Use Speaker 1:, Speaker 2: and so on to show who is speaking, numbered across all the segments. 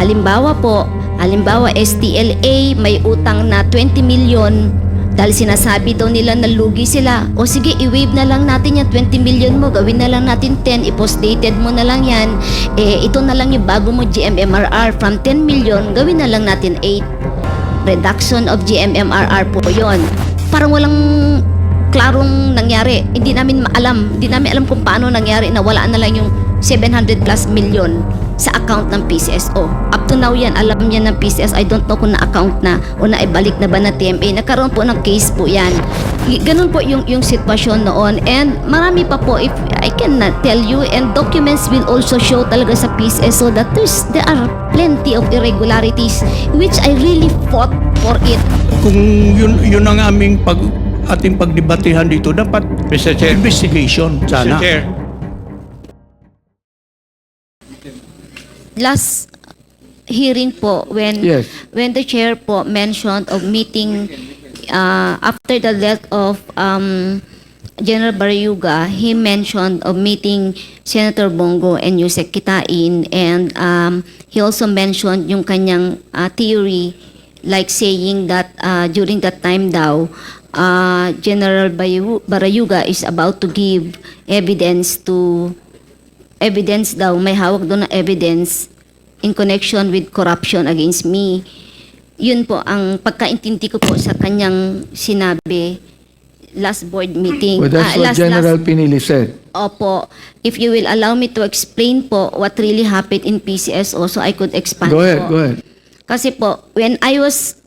Speaker 1: Halimbawa STLA may utang na 20 million dahil sinasabi daw nila na lugi sila. O sige, i-waive na lang natin yung 20 million mo, gawin na lang natin 10, i-post-dated mo na lang yan. Ito na lang yung bago mo GMMRR, from 10 million, gawin na lang natin 8. Reduction of GMMRR po yon. Parang walang klarong nangyari. Hindi namin alam kung paano nangyari na wala na lang yung 700 plus million sa account ng PCSO. Up to now yan, alam niya ng PCS. I don't know kung na-account na o naibalik na ba na TMA. Nagkaroon po ng case po yan. Ganun po yung sitwasyon noon. And marami pa po, if I cannot tell you, and documents will also show talaga sa PCSO that there are plenty of irregularities which I really fought for it.
Speaker 2: Kung yun ang aming ating pagdebatehan dito, dapat
Speaker 3: Mr. Chair.
Speaker 2: investigation sana.
Speaker 3: Mr. Chair.
Speaker 1: Last hearing po, when the chair po mentioned of meeting after the death of General Barayuga, he mentioned of meeting Senator Bongo and Yusek Kitain, and he also mentioned yung kanyang theory, like saying that during that time daw, General Barayuga is about to give evidence daw, may hawak doon na evidence in connection with corruption against me. Yun po ang pagkaintindi ko po sa kanyang sinabi last board meeting.
Speaker 4: Well, that's what General Pinili said.
Speaker 1: Opo. If you will allow me to explain po what really happened in PCSO, so I could expand
Speaker 4: Go ahead,
Speaker 1: po.
Speaker 4: go ahead.
Speaker 1: Kasi po, when I was,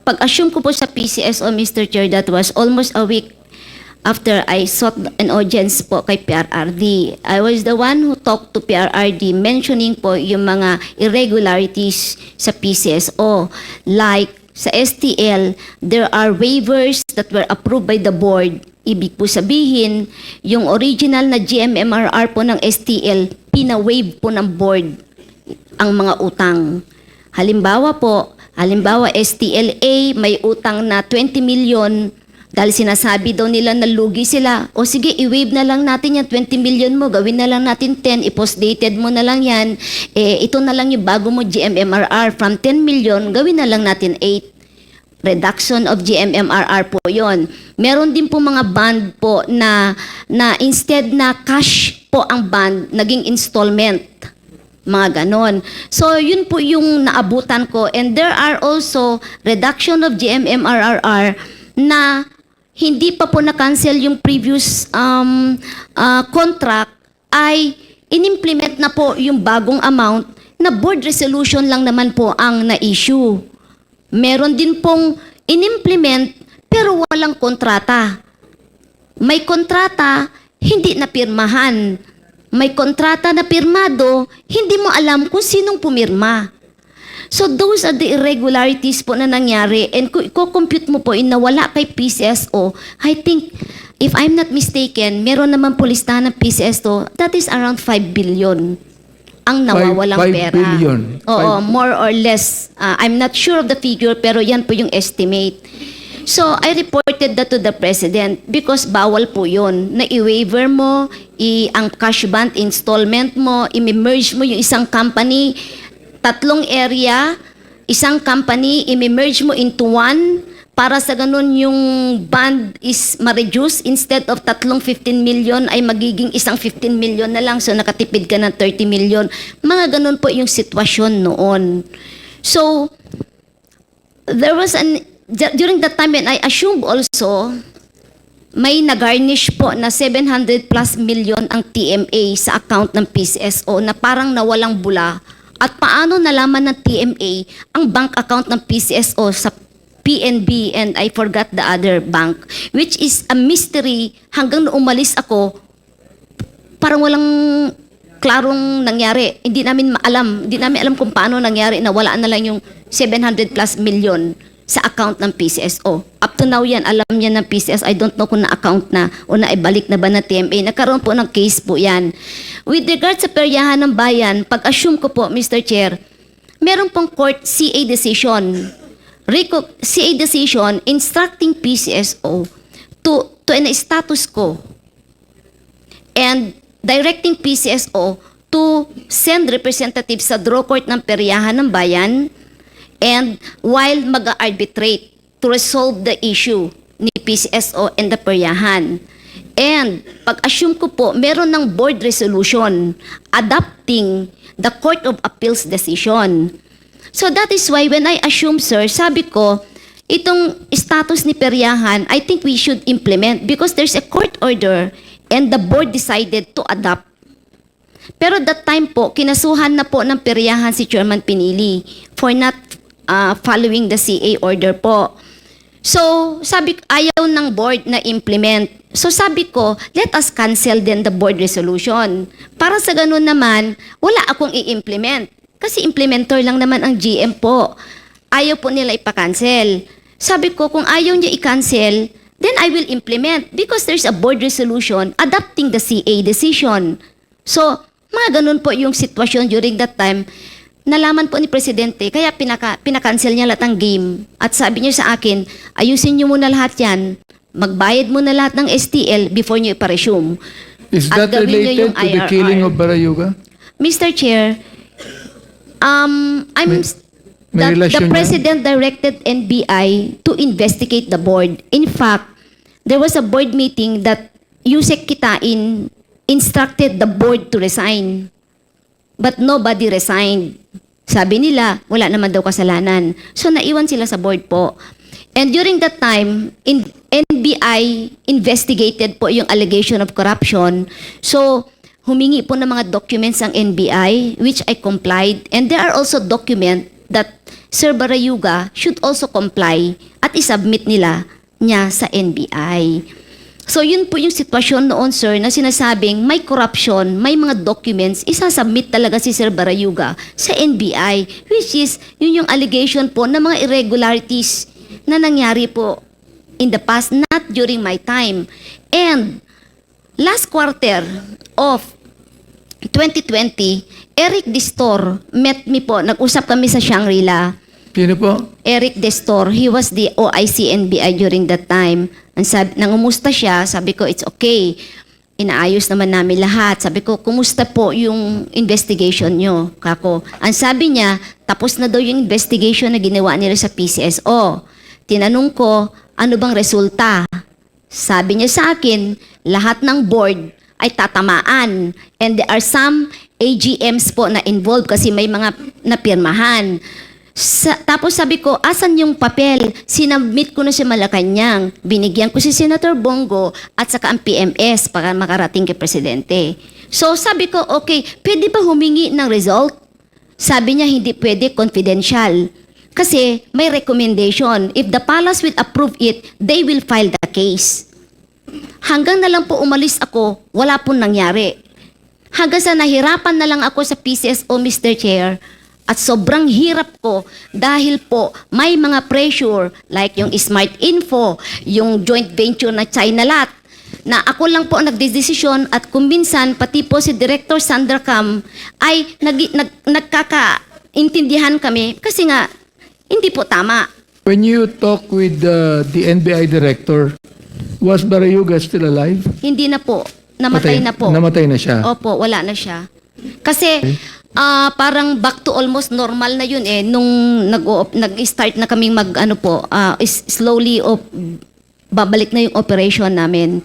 Speaker 1: pag-assume ko po sa PCSO, Mr. Chair, that was almost a week after I sought an audience po kay PRRD. I was the one who talked to PRRD mentioning po yung mga irregularities sa PCSO. Like sa STL, there are waivers that were approved by the board. Ibig po sabihin, yung original na GMMRR po ng STL, pina-waive po ng board ang mga utang. Halimbawa STLA may utang na 20 million dahil sinasabi daw nila na lugi sila. O sige, i-waive na lang natin yung 20 million mo, gawin na lang natin 10, i-post-dated mo na lang yan. Ito na lang yung bago mo GMMRR, from 10 million, gawin na lang natin 8. Reduction of GMMRR po yon. Meron din po mga bond po na instead na cash po ang bond, naging installment. Mga ganon. So, yun po yung naabutan ko. And there are also reduction of GMMRR na hindi pa po na-cancel yung previous contract, ay in-implement na po yung bagong amount na board resolution lang naman po ang na-issue. Meron din pong in-implement pero walang kontrata. May kontrata, hindi napirmahan. May kontrata na pirmado, hindi mo alam kung sinong pumirma. So those are the irregularities po na nangyari, and kung i-compute mo po na wala kay PCSO, I think, if I'm not mistaken, meron naman po listahan ng PCSO, that is around 5 billion ang nawawalang
Speaker 4: 5
Speaker 1: pera.
Speaker 4: billion.
Speaker 1: Oo, more or less. I'm not sure of the figure, pero yan po yung estimate. So, I reported that to the President because bawal po yun. Na i-waiver mo, ang cash bond installment mo, i-merge mo yung isang company, 3 area, isang company, i-merge mo into one, para sa ganun yung bond is ma-reduce, instead of 15 million ay magiging isang 15 million na lang, so nakatipid ka ng 30 million. Mga ganun po yung sitwasyon noon. So, there was during that time, and I assume also, may nagarnish po na 700 plus million ang TMA sa account ng PCSO na parang nawalang bula. At paano nalaman ng TMA ang bank account ng PCSO sa PNB, and I forgot the other bank, which is a mystery hanggang nung umalis ako, parang walang klarong nangyari. Hindi namin alam kung paano nangyari na wala na lang yung 700 plus million sa account ng PCSO. Up to now yan, alam niya ng PCS. I don't know kung na-account na o naibalik na ba na TMA. Nagkaroon po ng case po yan. With regard sa peryahan ng bayan, pag-assume ko po, Mr. Chair, meron pong court CA decision. CA decision instructing PCSO to an status quo and directing PCSO to send representatives sa draw court ng peryahan ng bayan and while mag-arbitrate to resolve the issue ni PCSO and the peryahan. And pag-assume ko po, meron ng board resolution adopting the Court of Appeals decision. So that is why when I assume, sir, sabi ko, itong status ni peryahan, I think we should implement because there's a court order and the board decided to adopt. Pero that time po, kinasuhan na po ng peryahan si Chairman Pinili for not following the CA order po. So, sabi ayaw ng board na implement. So, sabi ko, let us cancel then the board resolution. Para sa ganun naman, wala akong i-implement. Kasi implementor lang naman ang GM po. Ayaw po nila ipa-cancel. Sabi ko, kung ayaw niya i-cancel, then I will implement because there's a board resolution adopting the CA decision. So, mga ganun po yung sitwasyon during that time. Nalaman po ni Presidente, kaya pinakancel niya lahat ng game. At sabi niya sa akin, ayusin niyo muna lahat yan. Magbayad muna lahat ng STL before niyo ipa-resume.
Speaker 4: Is
Speaker 1: At
Speaker 4: that
Speaker 1: gawin niyo
Speaker 4: related
Speaker 1: yung
Speaker 4: to the
Speaker 1: IRR.
Speaker 4: killing of Barayuga?
Speaker 1: Mr. Chair,
Speaker 4: May
Speaker 1: the
Speaker 4: relasyon yan?
Speaker 1: President directed NBI to investigate the board. In fact, there was a board meeting that Yusek Kitain instructed the board to resign. But nobody resigned. Sabi nila, wala naman daw kasalanan. So naiwan sila sa board po. And during that time, NBI investigated po yung allegation of corruption. So humingi po ng mga documents ang NBI, which I complied. And there are also documents that Sir Barayuga should also comply at isubmit niya sa NBI. So yun po yung sitwasyon noon, sir, na sinasabing may corruption, may mga documents, isasubmit talaga si Sir Barayuga sa NBI, which is yun yung allegation po ng mga irregularities na nangyari po in the past, not during my time. And last quarter of 2020, Eric Destor met me po, nag-usap kami sa Shangri-La.
Speaker 4: Sino po?
Speaker 1: Eric Destor, he was the OIC NBI during that time. Ang sabi, nangumusta siya, sabi ko, it's okay. Inaayos naman namin lahat. Sabi ko, kumusta po yung investigation nyo, kako? Ang sabi niya, tapos na daw yung investigation na ginawa nila sa PCSO. Tinanong ko, ano bang resulta? Sabi niya sa akin, lahat ng board ay tatamaan. And there are some AGMs po na involved kasi may mga napirmahan. Tapos sabi ko, asan yung papel? Sinabmit ko na sa Malacanang. Binigyan ko si Senator Bongo at saka ang PMS para makarating kay Presidente. So sabi ko, okay, pwede ba humingi ng result? Sabi niya, hindi pwede, confidential. Kasi may recommendation. If the palace will approve it, they will file the case. Hanggang na lang po umalis ako, wala pong nangyari. Hanggang sa nahirapan na lang ako sa PCSO, Mr. Chair, at sobrang hirap ko dahil po may mga pressure like yung Smart Info, yung joint venture na Chinalat, na ako lang po nagdesisyon at kung minsan pati po si Director Sandercam ay nagkakaintindihan kami kasi nga hindi po tama.
Speaker 4: When you talk with the NBI director, was Barayuga still alive?
Speaker 1: Hindi na po. Namatay na po.
Speaker 4: Namatay na siya.
Speaker 1: Opo, wala na siya. Kasi parang back to almost normal na yun eh nung nag-start na kaming slowly babalik na yung operation namin.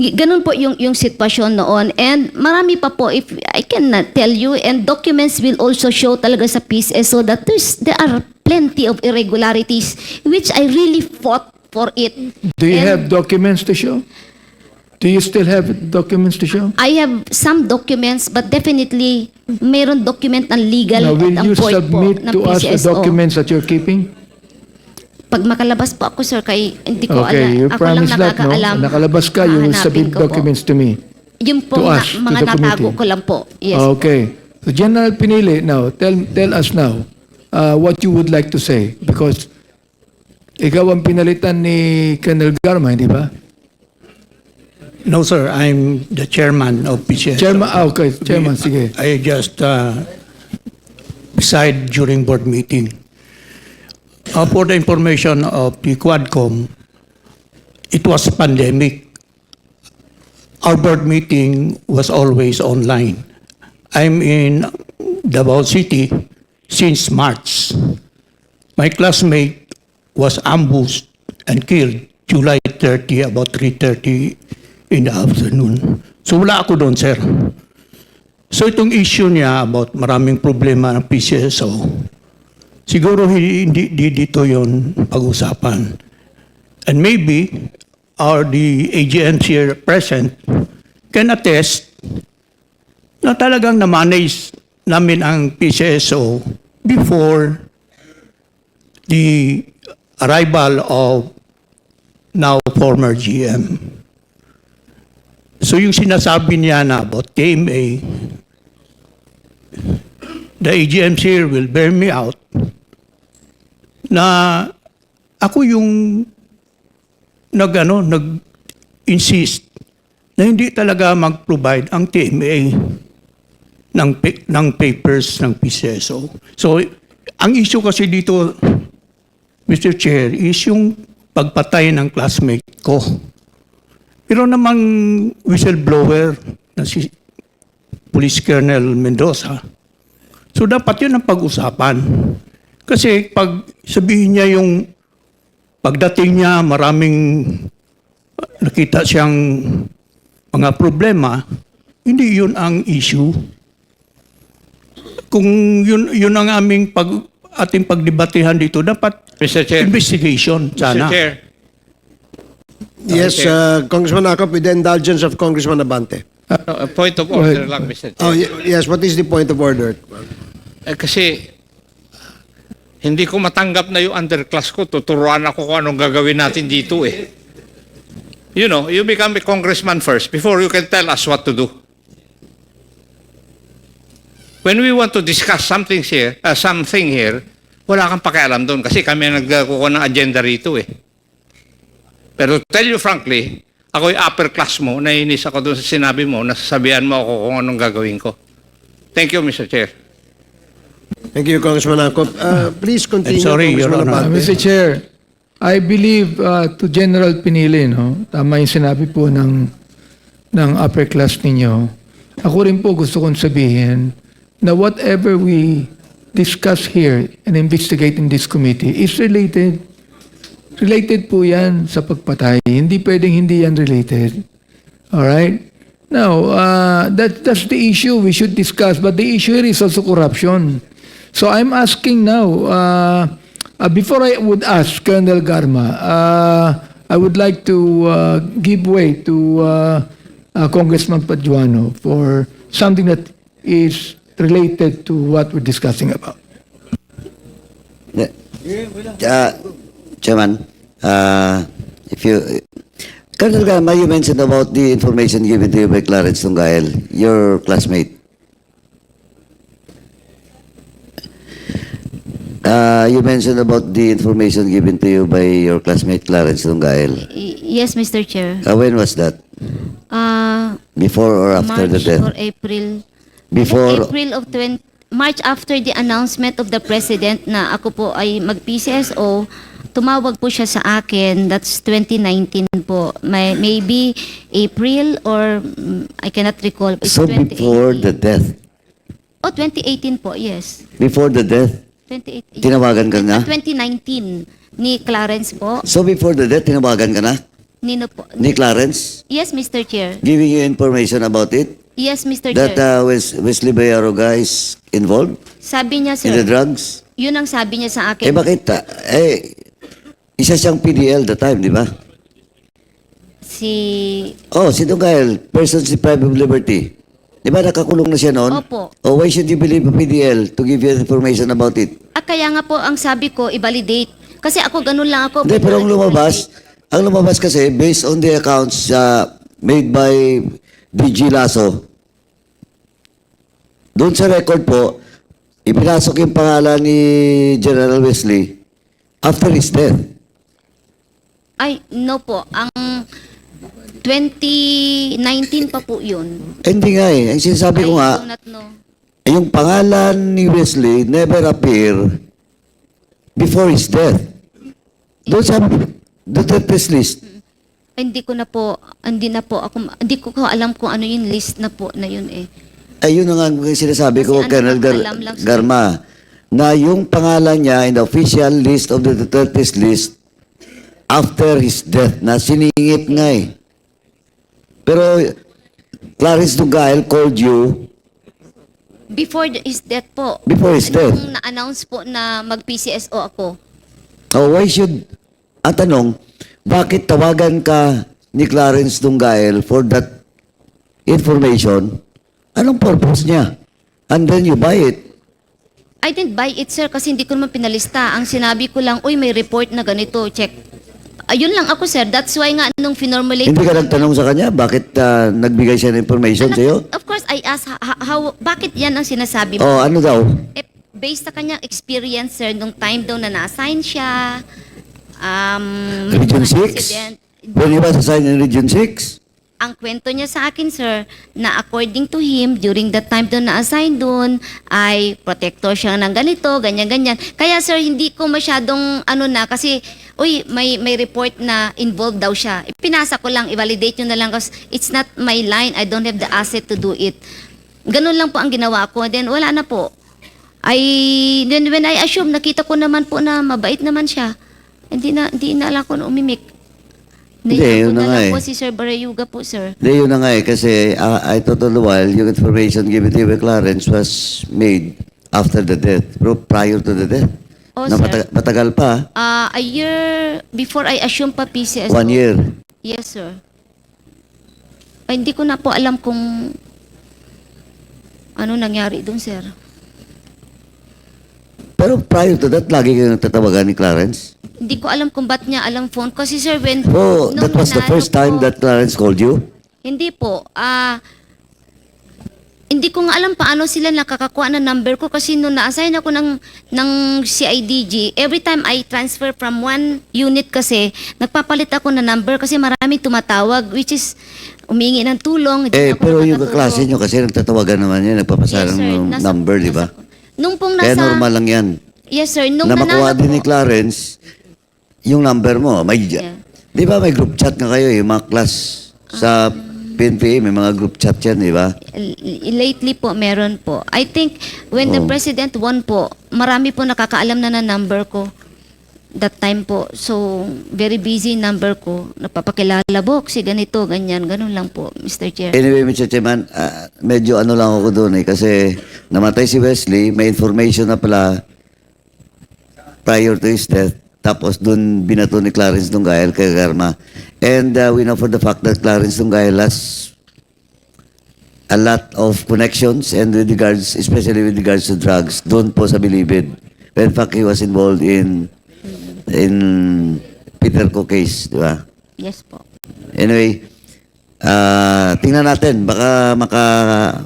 Speaker 1: Ganun po yung sitwasyon noon. And marami pa po, if I can tell you, and documents will also show talaga sa PCSO that there are plenty of irregularities which I really fought for it.
Speaker 4: Do you have documents to show? Do you still have documents to show?
Speaker 1: I have some documents, but definitely mayroon document ng legal
Speaker 4: Now, will
Speaker 1: at ang
Speaker 4: you
Speaker 1: board po
Speaker 4: submit
Speaker 1: ng
Speaker 4: to us the
Speaker 1: PCSO.
Speaker 4: documents that you're keeping?
Speaker 1: Pag makalabas po ako, sir, kay hindi ko
Speaker 4: Okay, you
Speaker 1: ako lang
Speaker 4: promise that, no?
Speaker 1: nakakaalam.
Speaker 4: Nakalabas ka, you will
Speaker 1: Hahanapin
Speaker 4: submit
Speaker 1: ko po.
Speaker 4: documents to me.
Speaker 1: Yung po
Speaker 4: to us, to
Speaker 1: mga
Speaker 4: the
Speaker 1: natago
Speaker 4: committee.
Speaker 1: ko lang po. Yes.
Speaker 4: Okay. So General Pinili, now, tell us now what you would like to say. Because ikaw ang pinalitan ni Colonel Garma, hindi ba?
Speaker 2: No, sir. I'm the chairman of PCSO.
Speaker 4: Chairman, okay. Chairman, sige.
Speaker 2: I just preside during board meeting. For the information of the Quadcom, it was pandemic. Our board meeting was always online. I'm in Davao City since March. My classmate was ambushed and killed July 30, about 3:30 in the afternoon. So wala ako doon, sir. So itong issue niya about maraming problema ng PCSO, siguro hindi dito yon pag-usapan. And maybe the AGMs here present can attest na talagang na-manage namin ang PCSO before the arrival of now former GM. So yung sinasabi niya na about KMA, the AGMs here will bear me out na ako yung nag-insist na hindi talaga mag-provide ang TMA ng papers ng PCSO. So, ang issue kasi dito, Mr. Chair, is yung pagpatay ng classmate ko. Pero namang whistleblower na si Police Colonel Mendoza. So, dapat yun ang pag-usapan. Kasi pag sabihin niya yung pagdating niya, maraming nakita siyang mga problema, hindi yun ang issue. Kung yun ang aming ating pagdebatehan dito, dapat
Speaker 3: Mr. Chair.
Speaker 2: investigation sana.
Speaker 3: Mr. Chair.
Speaker 5: Yes, Congressman Akop, with the indulgence of Congressman Abante.
Speaker 3: A point of order lang, Mr. Chair.
Speaker 5: Oh, yes, what is the point of order?
Speaker 3: Kasi hindi ko matanggap na yung underclass ko. Tuturuan ako kung anong gagawin natin dito eh. You know, you become a congressman first before you can tell us what to do. When we want to discuss something here, wala kang pakialam doon kasi kami ang nagkukuha ng agenda rito eh. Pero to tell you frankly, ako yung upper class mo, nainis ako doon sa sinabi mo, nasasabihan mo ako kung anong gagawin ko. Thank you, Mr. Chair.
Speaker 5: Thank you, Congressman Akop. Please continue,
Speaker 2: I'm sorry, Your
Speaker 5: Congressman
Speaker 2: Honor.
Speaker 5: Abante.
Speaker 4: Mr. Chair, I believe to General Pinili, no, tama yung sinabi po ng upper class ninyo. Ako rin po gusto kong sabihin na whatever we discuss here and investigate in this committee is related. Related po yan sa pagpatay. Hindi pwedeng hindi yan related. Alright? Now, that's the issue we should discuss. But the issue here is also corruption. So I'm asking now, before I would ask Colonel Garma, I would like to give way to Congressman Paduano for something that is related to what we're discussing about.
Speaker 6: Chairman, if you, Colonel Gama, you mentioned about the information given to you by Clarence Tunggael, your classmate. You mentioned about the information given to you by your classmate Clarence Tunggael.
Speaker 1: Yes, Mr. Chair.
Speaker 6: When was that? Before or after
Speaker 1: March
Speaker 6: the death?
Speaker 1: or April.
Speaker 6: Before.
Speaker 1: April of March after the announcement of the President na ako po ay mag-PCSO, tumawag po siya sa akin. That's 2019 po. Maybe April or I cannot recall. It's
Speaker 6: So before the death?
Speaker 1: 2018 po, yes.
Speaker 6: Before the death?
Speaker 1: 2018.
Speaker 6: Tinawagan ka na?
Speaker 1: 2019 ni Clarence po.
Speaker 6: So before the death, tinawagan ka na?
Speaker 1: Nino po.
Speaker 6: Ni Clarence?
Speaker 1: Yes, Mr. Chair.
Speaker 6: Giving you information about it?
Speaker 1: Yes, Mr.
Speaker 6: That
Speaker 1: Chair.
Speaker 6: Wesley Bayaroga is involved
Speaker 1: Sabi niya,
Speaker 6: in the
Speaker 1: sir,
Speaker 6: drugs?
Speaker 1: yun ang sabi niya sa akin.
Speaker 6: Bakit? Isa siyang PDL the time, di ba?
Speaker 1: Si...
Speaker 6: Si Tunggael, persons deprived of liberty. Di ba nakakulong na siya noon?
Speaker 1: Opo.
Speaker 6: Why should you believe a PDL to give you information about it?
Speaker 1: Kaya nga po ang sabi ko, i-validate. Kasi ako, ganun lang ako.
Speaker 6: Hindi, pero ang lumabas kasi, based on the accounts made by DG Lasso, doon sa record po, ipinasok yung pangalan ni General Wesley after his death.
Speaker 1: Ay, no po. Ang 2019 pa po yun.
Speaker 6: Hindi nga eh. Ang sinasabi ko nga,
Speaker 1: I do not know.
Speaker 6: yung pangalan ni Wesley never appear before his death. Doon sa death list.
Speaker 1: Ay, hindi ko na po, hindi ko alam kung ano yung list na po na yun eh.
Speaker 6: Ayun na nga ang sinasabi ko,
Speaker 1: Kasi ano,
Speaker 6: Colonel
Speaker 1: nakakaalam lang siya.
Speaker 6: Garma, na yung pangalan niya in the official list of the Duterte's list after his death, na siningit nga eh. Pero Clarence Dugael called you
Speaker 1: Before his death po.
Speaker 6: Before his death?
Speaker 1: Nung na-announce po na mag-PCSO ako.
Speaker 6: Why should, ang tanong, bakit tawagan ka ni Clarence Dugael for that information? Anong purpose niya? And then you buy it.
Speaker 1: I didn't buy it, sir, kasi hindi ko naman pinalista. Ang sinabi ko lang, uy, may report na ganito, check. Ayun lang ako, sir. That's why nga nung finormulate...
Speaker 6: Hindi ka nagtanong sa kanya, bakit nagbigay siya ng information sa'yo?
Speaker 1: Of course, I asked, bakit yan ang sinasabi mo?
Speaker 6: Oh, ano daw?
Speaker 1: Eh, based sa kanyang experience, sir, nung time daw na na-assign siya,
Speaker 6: Region
Speaker 1: mga
Speaker 6: 6?
Speaker 1: incident,
Speaker 6: When he was assigned in Region 6?
Speaker 1: ang kwento niya sa akin, sir, na according to him, during that time doon na-assign doon, ay protector siya ng ganito, ganyan-ganyan. Kaya, sir, hindi ko masyadong kasi, may report na involved daw siya. Pinasa ko lang, i-validate nyo na lang kasi it's not my line. I don't have the asset to do it. Ganun lang po ang ginawa ko. Then, wala na po. Then when I assume, nakita ko naman po na mabait naman siya. Hindi na alam ko na umimik.
Speaker 6: Hindi,
Speaker 1: Naiyak ko
Speaker 6: yun na
Speaker 1: na
Speaker 6: nga
Speaker 1: lang
Speaker 6: eh.
Speaker 1: po si Sir Barayuga po, sir.
Speaker 6: Hindi, yun na nga eh, kasi I thought all the while, yung information given to you by Clarence was made after the death, pero prior to the death.
Speaker 1: Oh,
Speaker 6: Na
Speaker 1: sir.
Speaker 6: matagal pa,
Speaker 1: A year before I assume pa PCSO.
Speaker 6: 1 year.
Speaker 1: Yes, sir. Hindi ko na po alam kung ano nangyari doon, sir.
Speaker 6: Pero prior to that, lagi kayo nagtatawagan ni Clarence?
Speaker 1: Hindi ko alam kung ba't niya alam phone. Kasi, sir, when...
Speaker 6: Oh,
Speaker 1: nung
Speaker 6: that was the
Speaker 1: nanalo
Speaker 6: first time
Speaker 1: po-
Speaker 6: that Clarence called you?
Speaker 1: Hindi po. Hindi ko nga alam paano sila nakakakuha ng number ko kasi nung na-assign ako ng CIDG, every time I transfer from one unit kasi, nagpapalit ako ng number kasi maraming tumatawag, which is umingi ng tulong. Hindi ako
Speaker 6: Pero yung
Speaker 1: nakakatulong.
Speaker 6: kaklase nyo, kasi nagtatawagan naman yan, nagpapasarang
Speaker 1: Yes, sir.
Speaker 6: ng
Speaker 1: Nasa-
Speaker 6: number, di ba?
Speaker 1: Nung pong
Speaker 6: Kaya
Speaker 1: nasa...
Speaker 6: normal lang yan.
Speaker 1: Yes, sir. Nung
Speaker 6: Na makuha
Speaker 1: nanalo
Speaker 6: din ni
Speaker 1: po,
Speaker 6: Clarence, yung number mo.
Speaker 1: Yeah.
Speaker 6: Di ba may group chat nga kayo, yung mga class sa PNP, may mga group chat yan, di ba?
Speaker 1: lately po, meron po. I think when the
Speaker 6: Oh.
Speaker 1: President won po, marami po nakakaalam na number ko. That time po. So, very busy number ko. Napapakilala si ganito, ganyan. Ganun lang po, Mr. Chair.
Speaker 6: Anyway, Mr. Chairman, medyo ano lang ako doon kasi namatay si Wesley, may information na pala prior to his death. Tapos doon binato ni Clarence Dugael kay Garma. And we know for the fact that Clarence Dugael has a lot of connections and with regards, especially with regards to drugs, doon po sa Bilibid. In fact, he was involved in Peter Co case, di ba?
Speaker 1: Yes po.
Speaker 6: Anyway, tingnan natin. Baka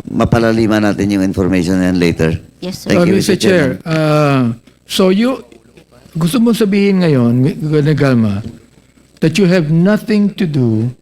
Speaker 6: mapalaliman natin yung information na yan later.
Speaker 1: Yes, sir.
Speaker 6: Thank you,
Speaker 4: Mr.
Speaker 6: Mr.
Speaker 4: Chair, so gusto mong sabihin ngayon, Galma, that you have nothing to do